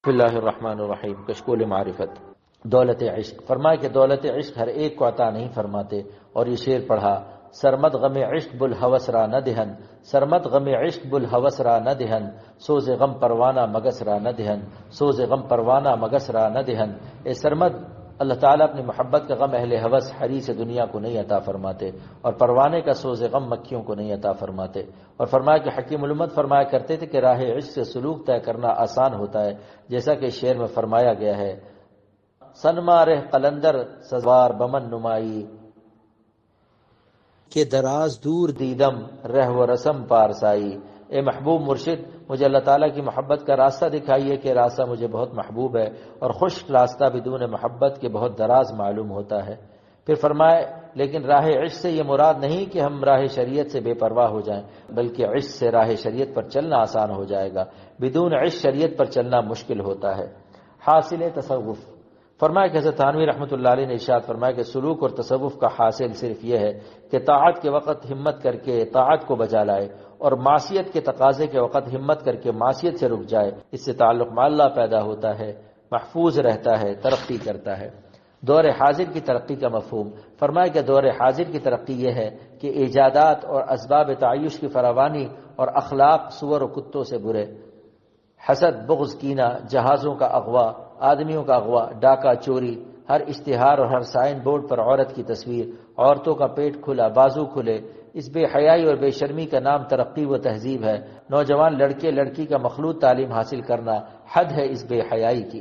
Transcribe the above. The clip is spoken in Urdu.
بسم اللہ الرحمن الرحیم، کشکول معرفت۔ دولت عشق، فرمائے کہ دولت عشق ہر ایک کو عطا نہیں فرماتے، اور یہ شعر پڑھا: سرمد غم عشق بالحوث را نہ دہن، سرمد غم عشق بالحوث را نہ دہن، سوز غم پروانہ مگس را نہ دہن، سوز غم پروانہ مگس را نہ دہن۔ اے سرمد، اللہ تعالیٰ اپنی محبت کا غم اہل ہوس حریص دنیا کو نہیں عطا فرماتے، اور پروانے کا سوز غم مکھیوں کو نہیں عطا فرماتے۔ اور فرمایا کہ حکیم الامت فرمایا کرتے تھے کہ راہ عشق سے سلوک طے کرنا آسان ہوتا ہے، جیسا کہ شعر میں فرمایا گیا ہے: سنما رہ قلندر سزوار بمن نمائی، کہ دراز دور دیدم رہ و رسم پارسائی۔ اے محبوب مرشد، مجھے اللہ تعالیٰ کی محبت کا راستہ دکھائیے کہ راستہ مجھے بہت محبوب ہے، اور خشک راستہ بدون محبت کے بہت دراز معلوم ہوتا ہے۔ پھر فرمائے: لیکن راہ عشق سے یہ مراد نہیں کہ ہم راہ شریعت سے بے پرواہ ہو جائیں، بلکہ عشق سے راہ شریعت پر چلنا آسان ہو جائے گا، بدون عشق شریعت پر چلنا مشکل ہوتا ہے۔ حاصل تصوف، فرمایا کہ حضرت تھانوی رحمۃ اللہ علیہ نے ارشاد فرمایا کہ سلوک اور تصوف کا حاصل صرف یہ ہے کہ طاعت کے وقت ہمت کر کے طاعت کو بجا لائے، اور معصیت کے تقاضے کے وقت ہمت کر کے معصیت سے رک جائے۔ اس سے تعلق مع اللہ پیدا ہوتا ہے، محفوظ رہتا ہے، ترقی کرتا ہے۔ دور حاضر کی ترقی کا مفہوم، فرمایا کہ دور حاضر کی ترقی یہ ہے کہ ایجادات اور اسباب تعیش کی فراوانی اور اخلاق سور و کتوں سے برے، حسد، بغض، کینہ، جہازوں کا اغوا، آدمیوں کا اغوا، ڈاکہ، چوری، ہر اشتہار اور ہر سائن بورڈ پر عورت کی تصویر، عورتوں کا پیٹ کھلا، بازو کھلے، اس بے حیائی اور بے شرمی کا نام ترقی و تہذیب ہے۔ نوجوان لڑکے لڑکی کا مخلوط تعلیم حاصل کرنا حد ہے اس بے حیائی کی۔